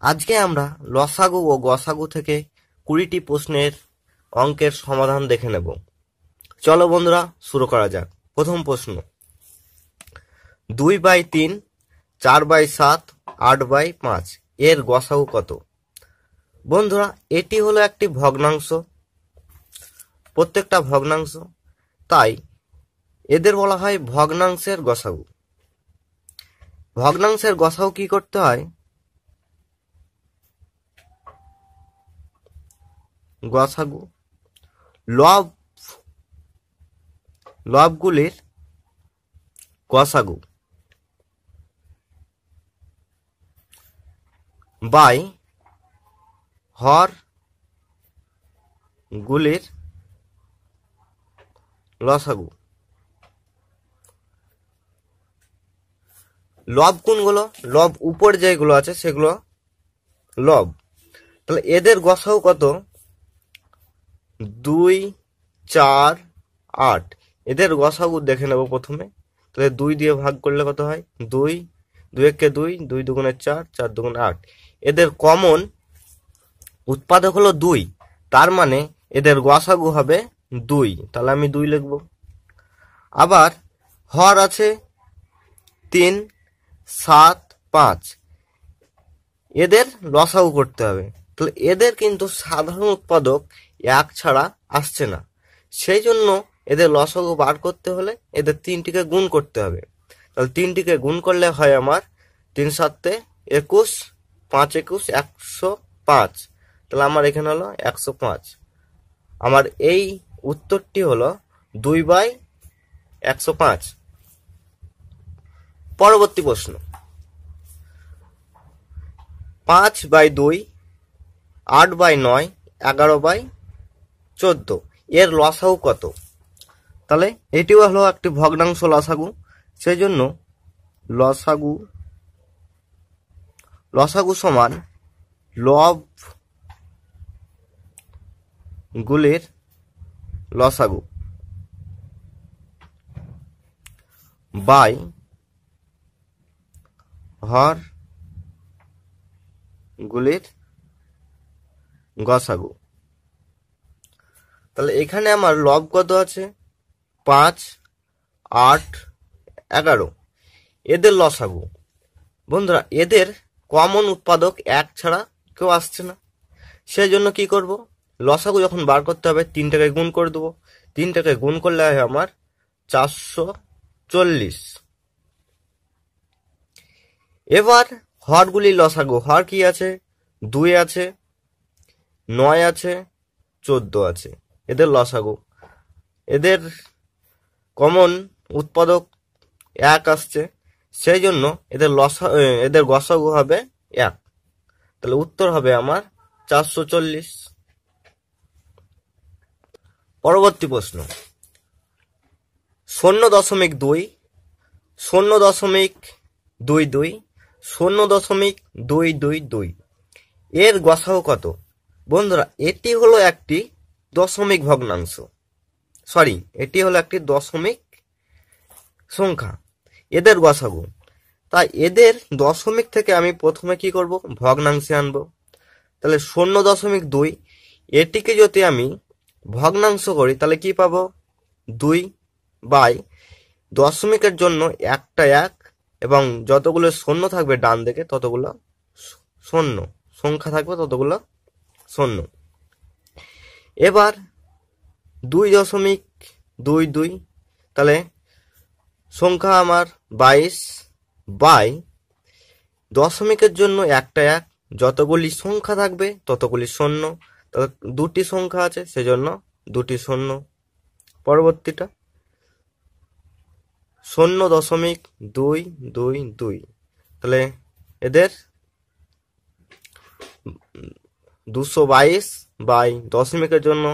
আজকে আমরা লসাগু ও গসাগু থেকে 20টি প্রশ্নের অঙ্কের সমাধান দেখে নেব। চলো বন্ধুরা শুরু করা যাক। প্রথম প্রশ্ন, 2/3, 4/7, 8/5 এর গসাগু কত? বন্ধুরা, এটি হলো একটি ভগ্নাংশ, প্রত্যেকটা ভগ্নাংশ, তাই এদের বলা হয় ভগ্নাংশের গসাগু। ভগ্নাংশের গসাগু কি করতে হয়? গসাগু লবগুলির গসাগু বাই হর গুলির লসাগু। লব কোনগুলো? লব উপর যেগুলো আছে সেগুলো লব। তাহলে এদের গসাগু কত? 2, 4, 8। এদের গসাগু দেখে নেব প্রথমে। তাহলে 2 দিয়ে ভাগ করলে কত হয়? 2, 2 একে 2, 2 দুগুণে 4, 4 দুগুণে 8। এদের কমন উৎপাদক হলো 2, তার মানে এদের গসাগু হবে 2। তাহলে আমি 2 লিখব। আবার হর আছে 3, 7, 5। এদের লসাগু করতে হবে। তাহলে এদের কিন্তু সাধারণ উৎপাদক 1 ছাড়া আসছে না, সেই জন্য এদের লসাগু বার করতে হলে এদের 3টিকে গুণ করতে হবে। তাহলে 3টিকে গুণ করলে হয় আমার 3 7 21, 5 21 105। তাহলে আমার এখানে হলো 105। আমার এই উত্তরটি হলো 2/105। পরবর্তী প্রশ্ন, 5/2, 8/9, 11/14 এর লসাগু কত? তাহলে এটিও হলো একটি ভগ্নাংশ লসাগু, সেই জন্য লসাগু সমান লব গুলির লসাগু বাই হর গুলির গসাগু। তাহলে এখানে আমার লব কত আছে? 5, 8, 11। এদের লসাগু, বন্ধুরা, এদের কমন উৎপাদক 1 ছাড়া কেউ আসছে না, সেই জন্য কি করব? লসাগু যখন বার করতে হবে 3টাকে গুণ করে দেবো। 3টাকে গুণ করলে হয় আমার 440। এবার হরগুলির লসাগু, হর কি আছে? 2 আছে, 9 আছে, 14 আছে। এদের লসাগু, এদের কমন উৎপাদক 1 আসছে, সেই জন্য এদের গসাগু হবে 1। তাহলে উত্তর হবে আমার 440। পরবর্তী প্রশ্ন, 0.2, 0.22, 0.222 এর গসাগু কত? বন্ধুরা, এটি হলো একটি দশমিক ভগ্নাংশ, এটি হলো একটি দশমিক সংখ্যা। এদের গসাগু, তাই এদের দশমিক থেকে আমি প্রথমে কি করব? ভগ্নাংশে আনবো। তাহলে 0.2 এটিকে যদি আমি ভগ্নাংশ করি তাহলে কি পাবো? 2 বাই দশমিকের জন্য একটা 1 এবং যতগুলো শূন্য থাকবে ডান দিকে ততগুলো শূন্য সংখ্যা থাকবে, ততগুলো শূন্য। এবার 2.22, তাহলে সংখ্যা আমার 22 বাই দশমিকের জন্য একটা 1, যতগুলি সংখ্যা থাকবে ততগুলি শূন্য। তাহলে 2টি সংখ্যা আছে, সেজন্য 2টি শূন্য। পরবর্তীটা 0.222, তাহলে এদের 222 বাই দশমিকের জন্য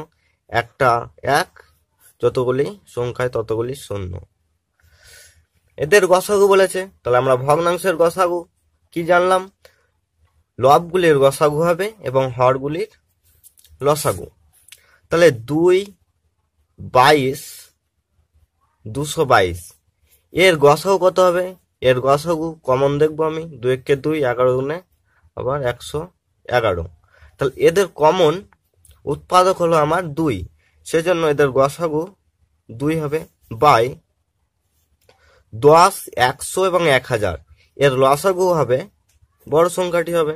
একটা 1, যতগুলি সংখ্যায় ততগুলি শূন্য। এদের গসাগু বলেছে, তাহলে আমরা ভগ্নাংশের গসাগু কি জানলাম? লবগুলির গসাগু হবে এবং হরগুলির লসাগু। তাহলে 222 এর গসাগু কত হবে? এর গসাগু কমন দেখবো আমি, 2 একে 2, 11 দুগুণে আবার 111। তাহলে এদের কমন উৎপাদক হলো আমার 2, সেজন্য এদের গসাগু 2 হবে, বাই 10, 100 এবং 1000 এর লসাগু হবে, বড় সংখ্যাটি হবে,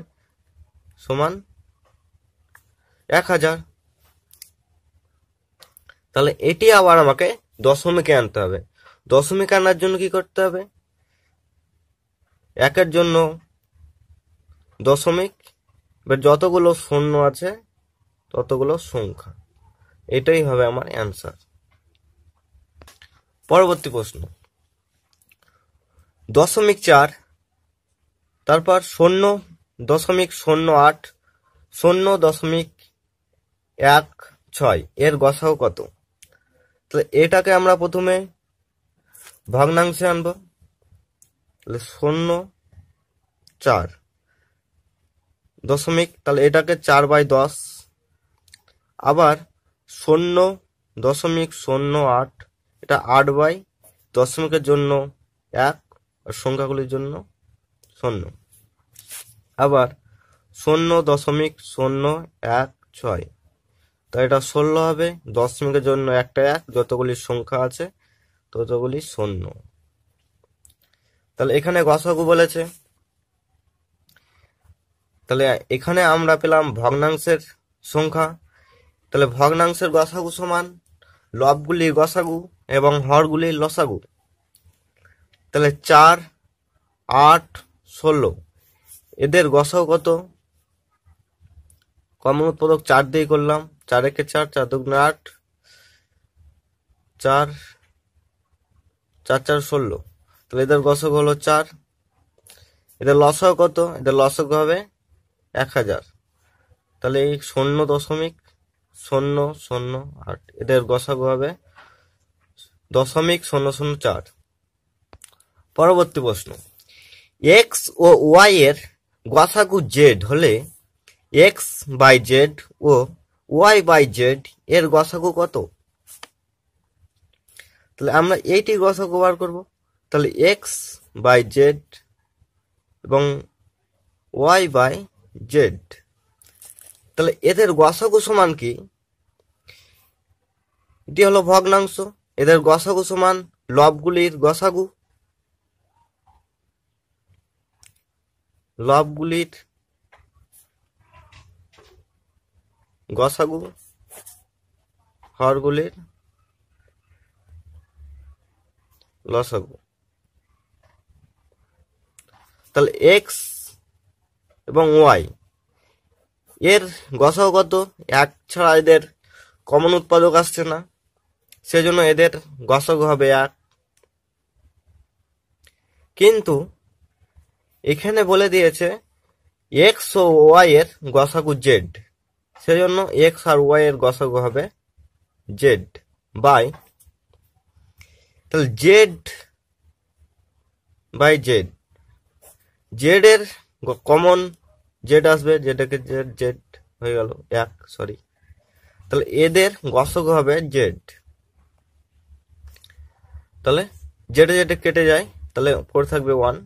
সমান 1000। তাহলে এটি আবার আমাকে দশমিকে আনতে হবে। দশমিকে আনার জন্য কি করতে হবে? একের জন্য দশমিক, এবার যতগুলো শূন্য আছে ততগুলো সংখ্যা, এটাই হবে আমার অ্যান্সার। পরবর্তী প্রশ্ন, 0.4, তারপর 0.08, 0.16 এর গসাগু কত? তাহলে এটাকে আমরা প্রথমে ভগ্নাংশে আনবো। তাহলে 0.4 দশমিক, তাহলে এটাকে 4/10, আবার 0.08 এটা 8/, দশমিকের জন্য 1 আর সংখ্যাগুলির জন্য 0, আবার 0.016, তাই এটা 16 হবে, দশমিকের জন্য একটা 1, যতগুলি সংখ্যা আছে ততগুলি 0। তাহলে এখানে গসাগু বলেছে, তাহলে এখানে আমরা পেলাম ভগ্নাংশের সংখ্যা। তাহলে ভগ্নাংশের গসাগু সমান লবগুলির গসাগু এবং হরগুলির লসাগু। তাহলে 4, 8, 16 এদের গসাগু কত? কমন উৎপাদক 4 দিয়ে করলাম, 4 একে 4, 4 দুগুণে 8, 4 4 4 16। তাহলে এদের গসাগু হলো 4। এদের লসাগু কত? এদের লসাগু হবে 1000। তাহলে এই 0.008 এদের গসাগু হবে 0.004। পরবর্তী প্রশ্ন, এক্স ও ওয়াই এর গসাগু জেড হলে এক্স বাই জেড ও ওয়াই বাই জেড এর গসাগু কত? তাহলে আমরা এইটি গসাগু বার করব। তাহলে এক্স বাই জেড এবং ওয়াই বাই জেড, তাহলে এদের গসাগু সমান কি? এটি হলো ভগ্নাংশ, এদের গসাগু সমান লবগুলির গসাগু, লবগুলির গসাগু হরগুলির লসাগু। তাহলে এক্স এবং ওয়াই এর গসাগু কত? 1 ছাড়া এদের কমন উৎপাদক আসছে না, সেজন্য এদের গসাগু হবে 1। কিন্তু এখানে বলে দিয়েছে এক্স ও ওয়াই এর গসাগু জেড, সেজন্য এক্স আর ওয়াই এর গসাগু হবে জেড বাই, তাহলে জেড বাই জেড, জেড এর কমন জেড আসবে, জেডকে জেড, জেড হয়ে গেল 1, সরি। তাহলে এদের গসাগু হবে জেড, তাহলে জেডে জেডে কেটে যায়, তাহলে পড়ে থাকবে 1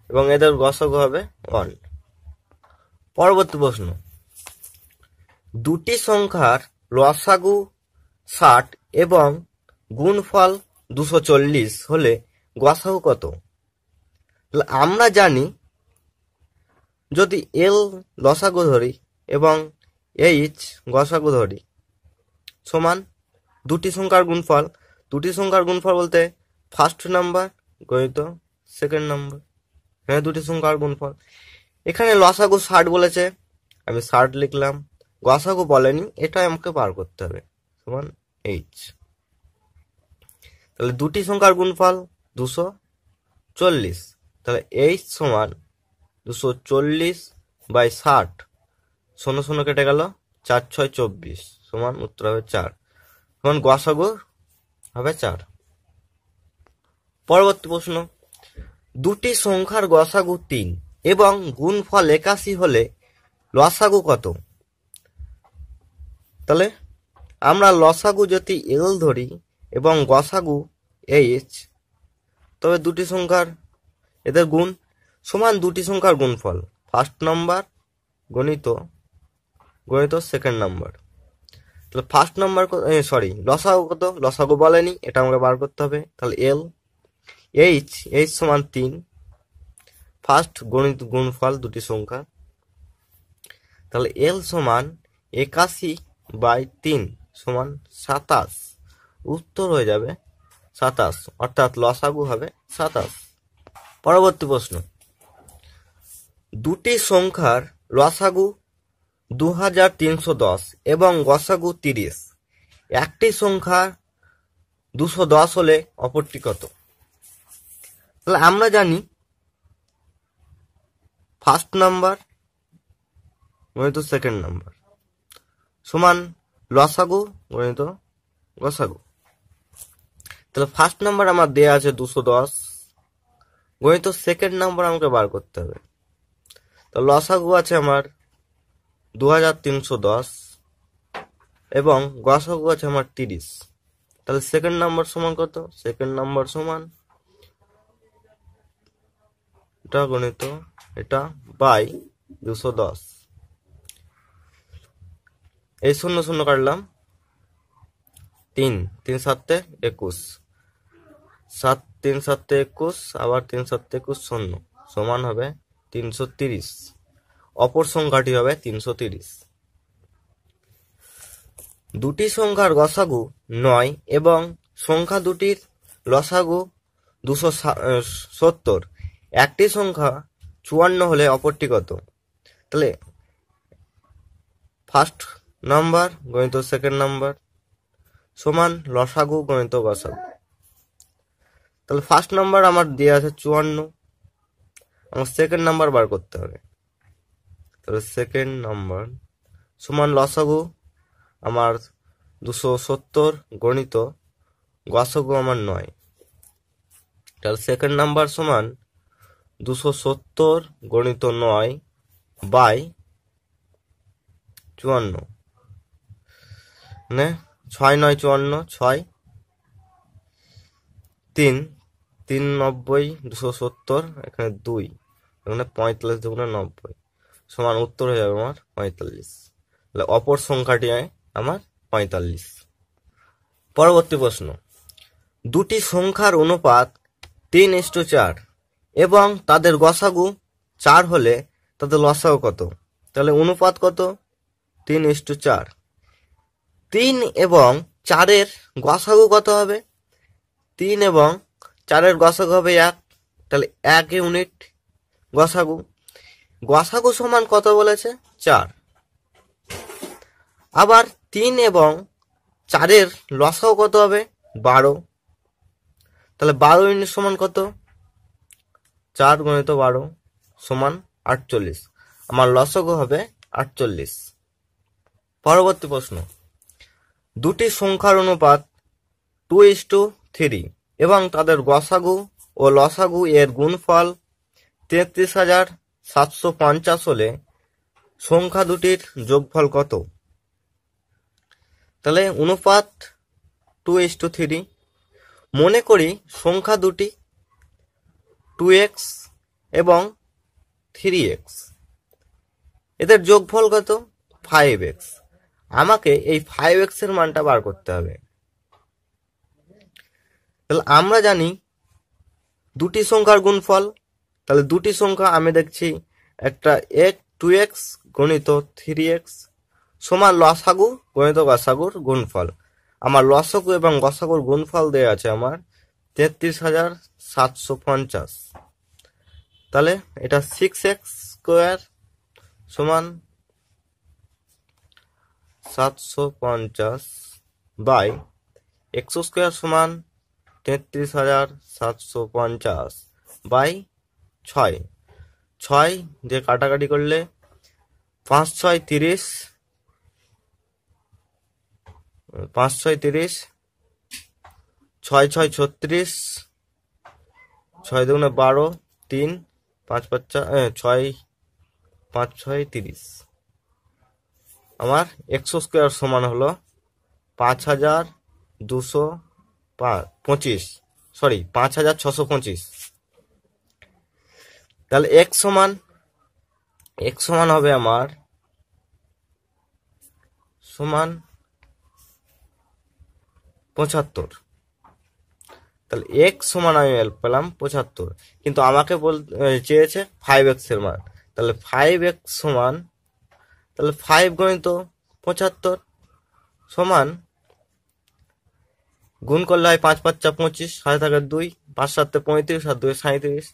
এবং এদের গসাগু হবে 1। পরবর্তী প্রশ্ন, দুটি সংখ্যার লসাগু 60 এবং গুণফল 240 হলে গসাগু কত? তাহলে আমরা জানি যদি এল লসাগু ধরি এবং এইচ গসাগু ধরি সমান দুটি সংখ্যার গুণফল। দুটি সংখ্যার গুণফল বলতে ফার্স্ট নাম্বার গণিত সেকেন্ড নাম্বার, হ্যাঁ দুটি সংখ্যার গুণফল। এখানে লসাগু 60 বলেছে, আমি 60 লিখলাম, গসাগু বলেনি, এটা আমাকে বার করতে হবে, সমান এইচ। তাহলে দুটি সংখ্যার গুণফল 240, তাহলে এইচ সমান 240 বাই 60, 0 0 কেটে গেল, 4 6 24, সমান উত্তর হবে 4, সমান গসাগু হবে 4। পরবর্তী প্রশ্ন, দুটি সংখ্যার গসাগু 3 এবং গুণফল 81 হলে লসাগু কত? তাহলে আমরা লসাগু যদি এল ধরি এবং গসাগু এইচ, তবে দুটি সংখ্যার এদের গুণ সমান দুটি সংখ্যার গুণফল, ফার্স্ট নাম্বার গণিত সেকেন্ড নাম্বার। তাহলে ফার্স্ট নাম্বার লসাগু কত, লসাগু বলেনি, এটা আমাকে বার করতে হবে। তাহলে এল এইচ সমান 3, ফার্স্ট গণিত গুণফল দুটি সংখ্যা। তাহলে এল সমান 81/3 সমান 27, উত্তর হয়ে যাবে 27, অর্থাৎ লসাগু হবে 27। পরবর্তী প্রশ্ন, দুটি সংখ্যার লসাগু 2310 এবং গসাগু 30, একটি সংখ্যা 210 হলে অপরটি কত? তাহলে আমরা জানি ফার্স্ট নাম্বার গণিত সেকেন্ড নাম্বার সমান লসাগু গণিত গসাগু। তাহলে ফার্স্ট নাম্বার আমার দেয়া আছে 210, গণিত সেকেন্ড নাম্বার আমাকে বার করতে হবে। তো লসাগু আছে আমার 2310 এবং গসাগু আছে আমার 30। তাহলে সেকেন্ড নাম্বার সমান কত? সেকেন্ড নাম্বার সমান এটা গণিত এটা বাই 210। এই 0 0 কাটলাম, 3 3 7 21, 7 3 7 21, আবার 3 7 21 0 সমান হবে 330। অপর সংখ্যাটি হবে 330। দুটি সংখ্যার গসাগু 9 এবং সংখ্যা দুটির লসাগু 270, একটি সংখ্যা 54 হলে অপরটি কত? তাহলে ফার্স্ট নাম্বার গণিত সেকেন্ড নাম্বার সমান লসাগু গণিত গসাগু। তাহলে ফার্স্ট নাম্বার আমার দেওয়া আছে 54, আমার সেকেন্ড নাম্বার বার করতে হবে। তাহলে সেকেন্ড নাম্বার সমান লসাগু আমার 270 গণিত গসাগু আমার 9। তাহলে সেকেন্ড নাম্বার সমান 270 গণিত 9 বাই 54, মানে 6 9 54, 6 3 3 90, 270, এখানে 2, এখানে 45 দুগুণে 90 সমান উত্তর হয়ে যাবে আমার 45। তাহলে অপর সংখ্যাটি আমার 45। পরবর্তী প্রশ্ন, দুটি সংখ্যার অনুপাত 3:4 এবং তাদের গসাগু 4 হলে তাদের লসাগু কত? তাহলে অনুপাত কত? 3:4। 3 এবং 4-এর গসাগু কত হবে? 3 এবং 4-এর গসাগু হবে 1, তাহলে 1 ইউনিট গসাগু। গসাগু সমান কত বলেছে? 4। আবার 3 এবং 4-এর লসাগু কত হবে? 12। তাহলে 12 ইউনিট সমান কত? 4 গণিত 12 সমান 48, আমার লসাগু হবে 48। পরবর্তী প্রশ্ন, দুটি সংখ্যার অনুপাত 2:3 এবং তাদের গসাগু ও লসাগু এর গুণফল 33,750 হলে সংখ্যা দুটির যোগফল কত? তাহলে অনুপাত 2:3, মনে করি সংখ্যা দুটি 2x এবং 3x, এদের যোগফল কত? 5x। আমাকে এই 5x এর মানটা বার করতে হবে। তাহলে আমরা জানি দুটি সংখ্যার গুণফল, তাহলে দুটি সংখ্যা আমি দেখছি একটা 2x গণিত 3x সমান লসাগু গণিত গসাগুর গুণফল। আমার লসাগু এবং গসাগুর গুণফল দেওয়া আছে আমার 33,750। তাহলে এটা 6x স্কোয়ার সমান 750 বাই x স্কোয়ার সমান 33,750 বাই 6। 6 দিয়ে কাটাকাটি করলে 5 6 30, 5 6 30, 6 6 36, 6 দুগুণে 12, 3 5 5 6 5 6 30। আমার x স্কোয়ার সমান হলো 5,625। তাহলে x সমান এক্স সমান হবে আমার সমান 75। তাহলে এক্স সমান আমি পেলাম 75, কিন্তু আমাকে চেয়েছে 5x এর মান। তাহলে 5x সমান, তাহলে 5 গুণিত 75 সমান, গুণ করলে হয় 5 5 25, সাথে থাকে 2, 5 7 35 আর 2 37,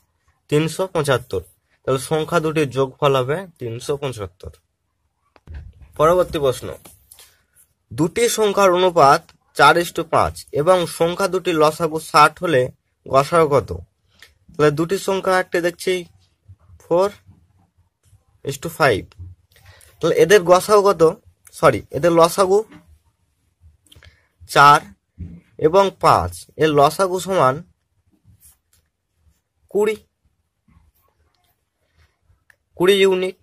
375। তাহলে সংখ্যা দুটির যোগফল হবে 375। পরবর্তী প্রশ্ন, দুটি সংখ্যার অনুপাত 4:5 এবং সংখ্যা দুটির লসাগু 60 হলে গসাগু কত? তাহলে দুটি সংখ্যা একটা দেখছি 4:5, তাহলে এদের গসাগু কত? এদের লসাগু 4 এবং 5, এর লসাগু সমান 20 ইউনিট,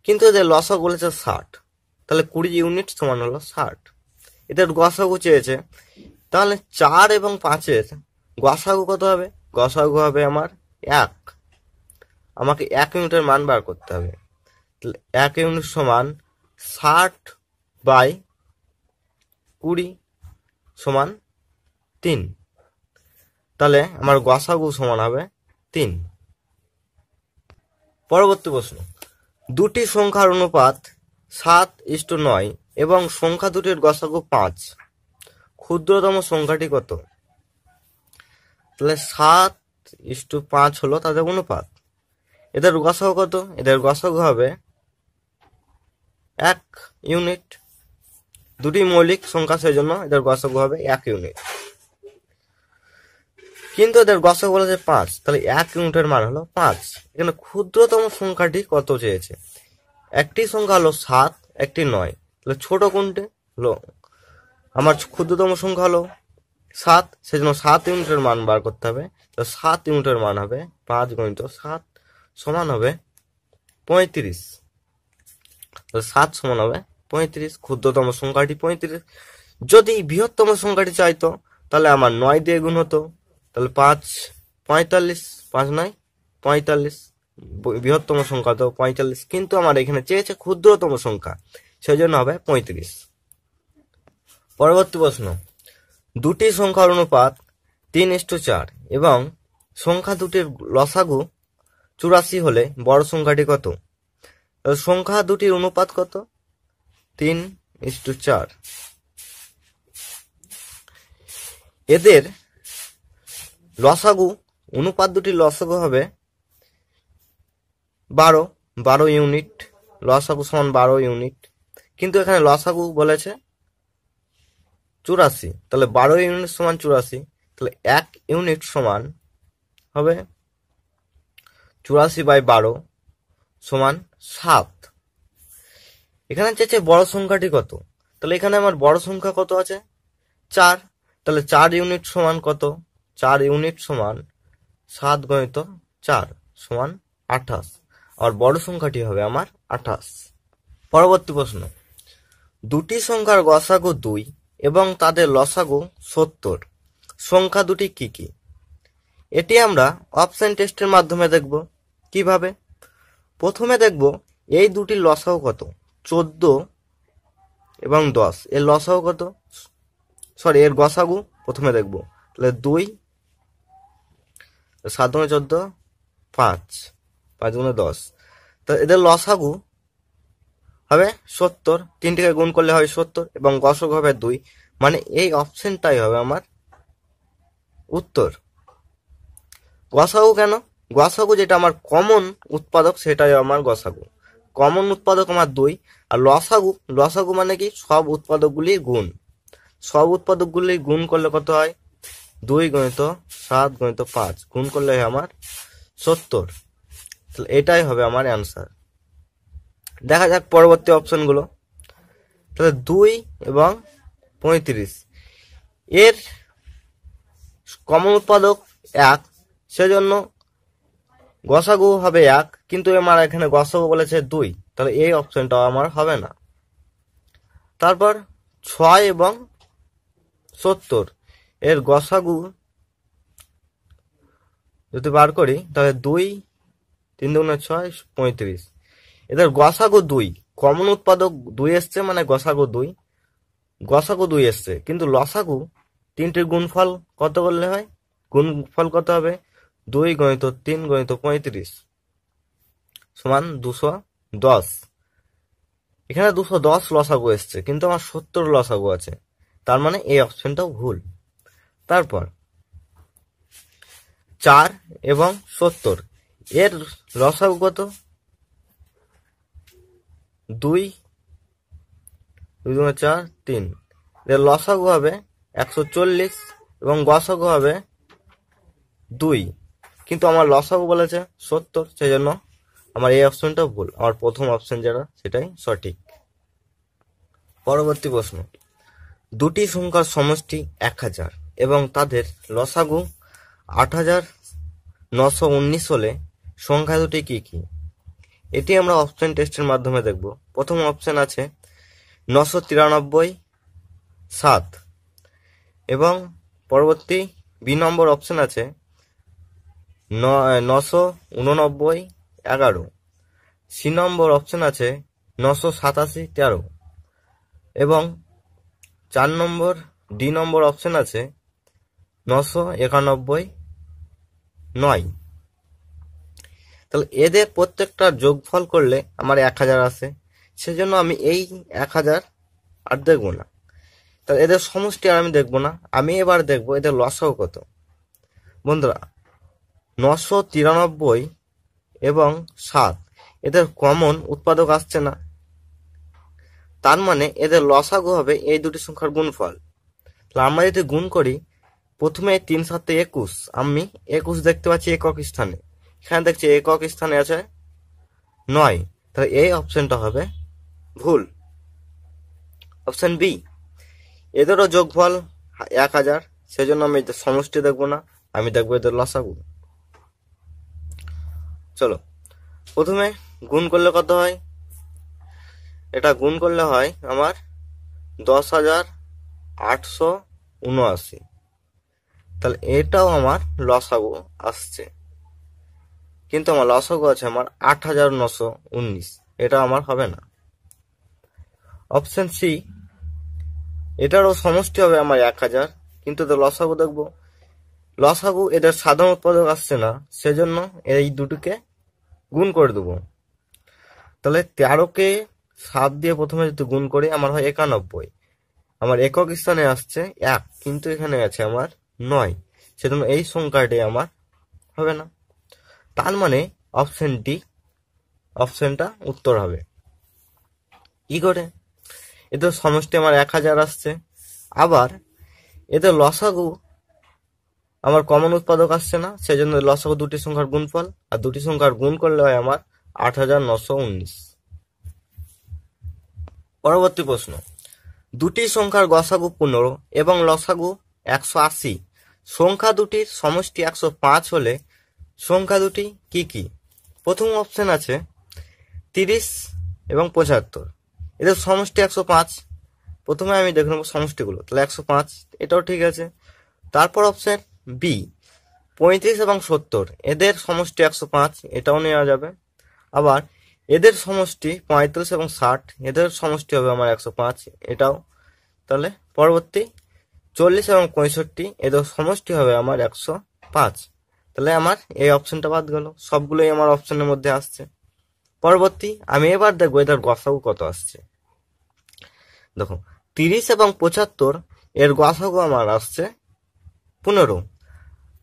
কিন্তু এদের লসাগু বলেছে 60, তাহলে 20 ইউনিট সমান হলো 60। এদের গসাগু চেয়েছে, তাহলে 4 এবং 5-এর গসাগু কত হবে? গসাগু হবে আমার 1। আমাকে 1 ইউনিটের মান বার করতে হবে। তাহলে 1 ইউনিট সমান 60/20 সমান 3। তাহলে আমার গসাগু সমান হবে 3। পরবর্তী প্রশ্ন, দুটি সংখ্যার অনুপাত 7:9 এবং সংখ্যা দুটির গসাগু 5, ক্ষুদ্রতম সংখ্যাটি কত? তাহলে 7:5 হলো তাদের অনুপাত। এদের গসাগু কত? এদের গসাগু হবে 1 ইউনিট। দুটি মৌলিক সংখ্যা, সেই জন্য এদের গসাগু হবে 1 ইউনিট, কিন্তু এদের গসাগু বলেছে 5, তাহলে 1 ইউনিটের মান হলো 5। এখানে ক্ষুদ্রতম সংখ্যাটি কত চেয়েছে? একটি সংখ্যা হলো 7, একটি 9, তাহলে ছোট কোনটি? হলো আমার ক্ষুদ্রতম সংখ্যা হলো 7, সেজন্য 7 ইউনিটের মান বার করতে হবে। তো 7 ইউনিটের মান হবে 5 গুণিত 7 সমান হবে 35। 7 সমান হবে 35, ক্ষুদ্রতম সংখ্যাটি 35। যদি বৃহত্তম সংখ্যাটি চাইতো তাহলে আমার 9 দিয়ে গুণ হতো, তাহলে 5 45, 5 9 45, বৃহত্তম সংখ্যা তো 45, কিন্তু আমার এখানে চেয়েছে ক্ষুদ্রতম সংখ্যা, সেই জন্য হবে 35। পরবর্তী প্রশ্ন, দুটি সংখ্যার অনুপাত 3:4 এবং সংখ্যা দুটির লসাগু 84 হলে বড় সংখ্যাটি কত? সংখ্যা দুটির অনুপাত কত? 3:4। এদের লসাগু, অনুপাত দুটির লসাগু হবে 12 ইউনিট, লসাগু সমান 12 ইউনিট, কিন্তু এখানে লসাগু বলেছে 84, তাহলে 12 ইউনিট সমান 84, তাহলে 1 ইউনিট সমান হবে 84/12 সমান 7। এখানে চেয়েছে বড় সংখ্যাটি কত? তাহলে এখানে আমার বড় সংখ্যা কত আছে? 4, তাহলে 4 ইউনিট সমান কত? 4 ইউনিট সমান 7 গুণিত 4 সমান 28, আর বড় সংখ্যাটি হবে আমার 28। পরবর্তী প্রশ্ন, দুটি সংখ্যার গসাগু 2 এবং তাদের লসাগু 70, সংখ্যা দুটি কি কি? এটি আমরা অপশন টেস্টের মাধ্যমে দেখব। কিভাবে? প্রথমে দেখব এই দুটির লসাগু কত, 14 এবং 10, এর লসাগু কত? এর গসাগু প্রথমে দেখব। তাহলে 2 7 গুণে 14, 5 5 গুণে 10, তো এদের লসাগু হবে 70, 3টিকে গুণ করলে হয় 70 এবং গসাগু হবে 2, মানে এই অপশনটাই হবে আমার উত্তর। গসাগু কেন? গসাগু যেটা আমার কমন উৎপাদক সেটাই আমার গসাগু। কমন উৎপাদক আমার 2, আর লসাগু মানে কি? সব উৎপাদকগুলির গুণ। সব উৎপাদকগুলি গুণ করলে কত হয়? 2 গুণিত 7 গুণিত 5 গুণ করলে হয় আমার 70। তাহলে এটাই হবে আমার অ্যান্সার। দেখা যাক পরবর্তী অপশনগুলো। তাহলে 2 এবং 35, এর কমন উৎপাদক 1, সেজন্য গসাগু হবে 1, কিন্তু আমার এখানে গসাগু বলেছে 2, তাহলে এই অপশনটা আমার হবে না। তারপর 6 এবং 70, এর গসাগু যদি বার করি তাহলে 2 3 দুগুণে 6 35, এদের গসাগু 2, কমন উৎপাদক 2 এসছে মানে গসাগু 2 এসছে, কিন্তু লসাগু তিনটির গুণফল কত করলে হয়? গুণফল কত হবে? 2 × 3 × 35 সমান 210। এখানে 210 লসাগু এসছে, কিন্তু আমার 70 লসাগু আছে, তার মানে এই অপশনটাও ভুল। তারপর 4 এবং 70 এর লসাগু কত? 2, 2 × 4 3। এর লসাগু হবে 140 এবং গসাগু হবে 2, কিন্তু আমার লসাগু বলেছে 70, সেই জন্য আমার এই অপশনটা ভুল। আমার প্রথম অপশন যেটা সেটাই সঠিক। পরবর্তী প্রশ্ন, দুটি সংখ্যার সমষ্টি 1000 এবং তাদের লসাগু 8919 হলে সংখ্যা দুটি কি কি? এটি আমরা অপশন টেস্টের মাধ্যমে দেখব। প্রথম অপশন আছে 993 7 এবং পরবর্তী বি নম্বর অপশন আছে 989 11, সি নম্বর অপশন আছে 987 13 এবং 4 নম্বর ডি নম্বর অপশন আছে 991 9। তাহলে এদের প্রত্যেকটা যোগফল করলে আমার 1000 আসে, সেজন্য আমি এই 1000 আর দেখবো না। তাহলে এদের সমষ্টি আর আমি দেখবো না, আমি এবার দেখবো এদের লসাগু কত। বন্ধুরা, 993 এবং 7 এদের কমন উৎপাদক আসছে না, তার মানে এদের লসাগু হবে এই দুটি সংখ্যার গুণফল। তাহলে আমরা যদি গুণ করি, প্রথমে 3 7 21, আমি 21 দেখতে পাচ্ছি একক স্থানে, এখানে দেখছি একক স্থানে আছে 9, তাহলে এই অপশনটা হবে ভুল। অপশন বি, এদেরও যোগফল 1000, সেজন্য আমি এদের সমষ্টি দেখবো না, আমি দেখবো এদের লসাগু। চলো, প্রথমে গুণ করলে কত হয়? এটা গুণ করলে হয় আমার 10,879, তাহলে এটাও আমার লসাগু আসছে, কিন্তু আমার লসাগু আছে আমার 8919, এটা আমার হবে না। অপশন সি, এটারও সমষ্টি হবে আমার 1000, কিন্তু তো লসাগু দেখবো, লসাগু এদের সাধারণ উৎপাদক আসছে না, সেজন্য এই দুটোকে গুণ করে দেবো। তাহলে 13কে 7 দিয়ে প্রথমে যদি গুণ করি আমার হয় 91, আমার একক স্থানে আসছে 1, কিন্তু এখানে আছে আমার 9, সেজন্য এই সংখ্যাটি আমার হবে না। তার মানে অপশন ডি অপশনটা উত্তর হবে। কি করে? এদের সমষ্টি আমার 1000 আসছে, আবার এদের লসাগু আমার কমন উৎপাদক আসছে না, সেজন্য লসাগু দুটি সংখ্যার গুণফল, আর দুটি সংখ্যার গুণ করলে হয় আমার 8919। পরবর্তী প্রশ্ন, দুটি সংখ্যার গসাগু 15 এবং লসাগু 180, সংখ্যা দুটির সমষ্টি 105 হলে সংখ্যা দুটি কি কি? প্রথম অপশন আছে 30 এবং 75, এদের সমষ্টি 105। প্রথমে আমি দেখে নেবো সমষ্টিগুলো, তাহলে 105, এটাও ঠিক আছে। তারপর অপশন বি 35 এবং 70, এদের সমষ্টি 105, এটাও নেওয়া যাবে। আবার এদের সমষ্টি 35 এবং 60, এদের সমষ্টি হবে আমার 105, এটাও। তাহলে পরবর্তী 40 এবং 65, এদের সমষ্টি হবে আমার 105, তাহলে আমার এই অপশনটা বাদ গেল, সবগুলোই আমার অপশনের মধ্যে আসছে। পরবর্তী আমি এবার দেখবো এদের গসাগু কত আসছে। দেখো, 30 এবং 75 এর গসাগু আমার আসছে 15,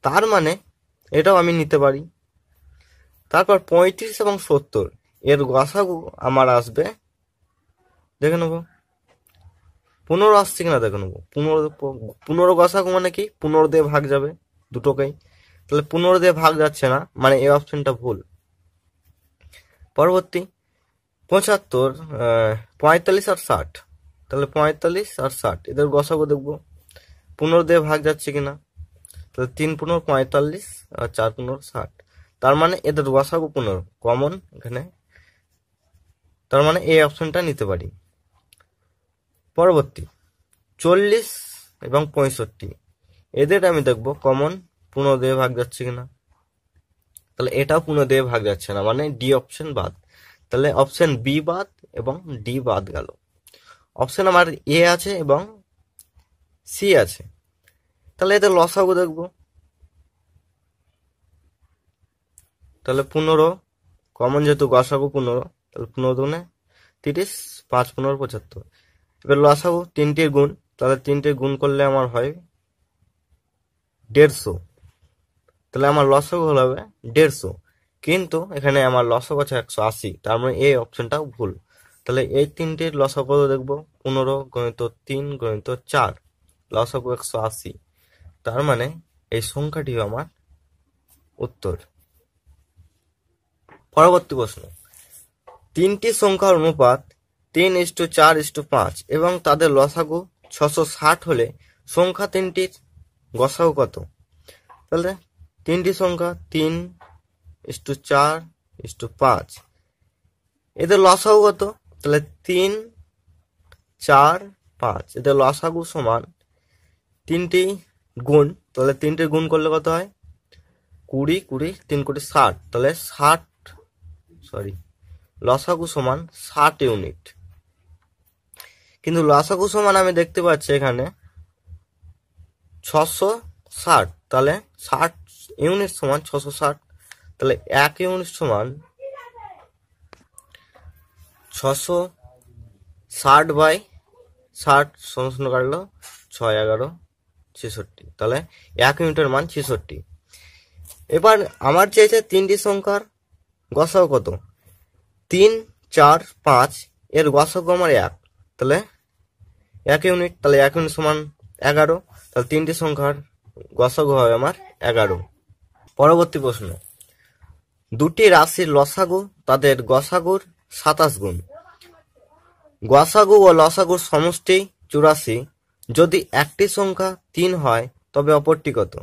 তার মানে এটাও আমি নিতে পারি। তারপর 35 এবং 70 এর গসাগু আমার আসবে, দেখে নেবো 15 আসছে কিনা দেখে নেবো। 15 গসাগু মানে কি? 15 দিয়ে ভাগ যাবে দুটোকেই, তাহলে 15 দিয়ে ভাগ যাচ্ছে না, মানে এই অপশনটা ভুল। পরবর্তী 75, 45 আর 60, তাহলে 45 আর 60 এদের গসাগু দেখবো 15 দিয়ে ভাগ যাচ্ছে কিনা, তাহলে 3 15 45 আর 4 15 60, তার মানে এদের গসাগু 15 কমন এখানে, তার মানে এই অপশনটা নিতে পারি। পরবর্তী 40 এবং 65, এদের আমি দেখবো কমন 15 দিয়ে ভাগ যাচ্ছে কিনা, তাহলে এটাও 15 দিয়ে ভাগ যাচ্ছে না, মানে ডি অপশন বাদ। তাহলে অপশন বি বাদ এবং ডি বাদ গেল। অপশন আমার এ আছে এবং সি আছে। তাহলে এদের লসাগু দেখবো। তাহলে 15 কমন, যেহেতু গসাগু 15, তাহলে 15 দুগুণে 30, 5 15 75। এবার লসাগু তিনটির গুণ, তাহলে তিনটির গুণ করলে আমার হয় 150। তাহলে আমার লসাগু হবে 150, কিন্তু এখানে আমার লসাগু আছে 180, তার মানে এই অপশনটাও ভুল। তাহলে এই তিনটির লসাগু দেখবো 15 গুণিত 3 গুণিত 4, লসাগু 180। তার মানে এই সংখ্যাটি আমার উত্তর। পরবর্তী প্রশ্ন, তিনটি সংখ্যার অনুপাত 3:4:5 এবং তাদের লসাগু 660 হলে সংখ্যা তিনটির গসাগু কত? তাহলে তিনটি সংখ্যা 3:4:5, এদের লসাগু কত? তাহলে 3 4 5, এদের লসাগু সমান তিনটি গুণ, তাহলে তিনটি গুণ করলে কত হয়? 20 20 3 কোটি 60, তাহলে লসাগু সমান 60 ইউনিট। কিন্তু লসাগু সমান আমি দেখতে পাচ্ছি এখানে 660, তাহলে 60 ইউনিট সমান 660, তাহলে 1 ইউনিট সমান 660/60, শূন্য কাটলো 6 11 66, তাহলে 1 ইউনিটের মান 66। এবার আমার চেয়েছে তিনটি সংখ্যার গসাগু কত? 3 4 5, এর গসাগু আমার 1, তাহলে 1 ইউনিট, তাহলে 1 ইউনিট সমান 11, তাহলে তিনটি সংখ্যার গসাগু হবে আমার 11। পরবর্তী প্রশ্ন, দুটি রাশির লসাগু তাদের গসাগুর 27 গুণ। গসাগু ও লসাগুর সমষ্টি 84, যদি একটি সংখ্যা 3 হয় তবে অপরটি কত?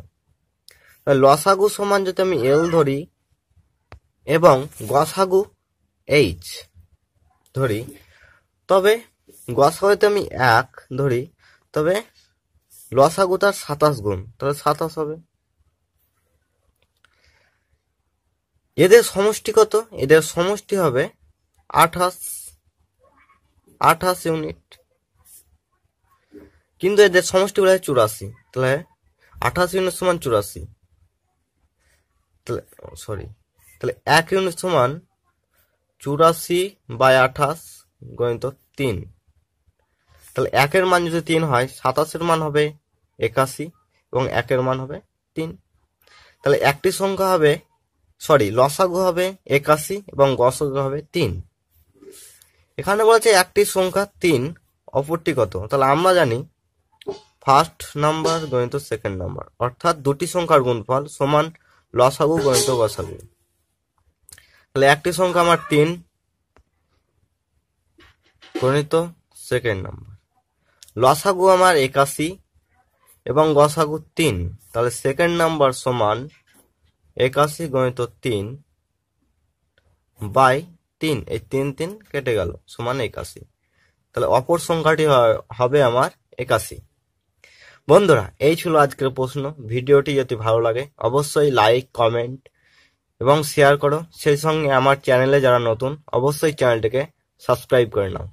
লসাগু সমান যদি আমি এল ধরি এবং গসাগু এইচ ধরি, তবে গসাগু যদি আমি 1 ধরি, তবে লসাগু তার 27 গুণ, তাহলে 27 হবে। এদের সমষ্টি কত? এদের সমষ্টি হবে 28 ইউনিট, কিন্তু এদের সমষ্টি বলা হয় 84, তাহলে 28 ইউনিট সমান 84, তাহলে 1 ইউনিট সমান 84/28 গুণিত 3, তাহলে 1 এর মান যদি 3 হয়, 27 এর মান হবে 81 এবং 1 এর মান হবে 3, তাহলে একটি সংখ্যা হবে লসাগু হবে 81 এবং গসাগু হবে 3। এখানে বলছে একটি সংখ্যা 3, অপরটি কত? তাহলে আমরা জানি ফার্স্ট নাম্বার গণিত সেকেন্ড নাম্বার, অর্থাৎ দুটি সংখ্যার গুণফল সমান লসাগু গণিত গসাগু। তাহলে একটি সংখ্যা আমার 3 গণিত সেকেন্ড নাম্বার, লসাগু আমার 81 এবং গসাগু 3, তাহলে সেকেন্ড নাম্বার সমান 81 গণিত 3/3, এই 3 3 কেটে গেল, সমান 81, তাহলে অপর সংখ্যাটি হবে আমার 81। বন্ধুরা, এই ছিল আজকের প্রশ্ন। ভিডিওটি যদি ভালো লাগে অবশ্যই লাইক, কমেন্ট এবং শেয়ার করো। সেই সঙ্গে আমার চ্যানেলে যারা নতুন, অবশ্যই চ্যানেলটিকে সাবস্ক্রাইব করে নাও।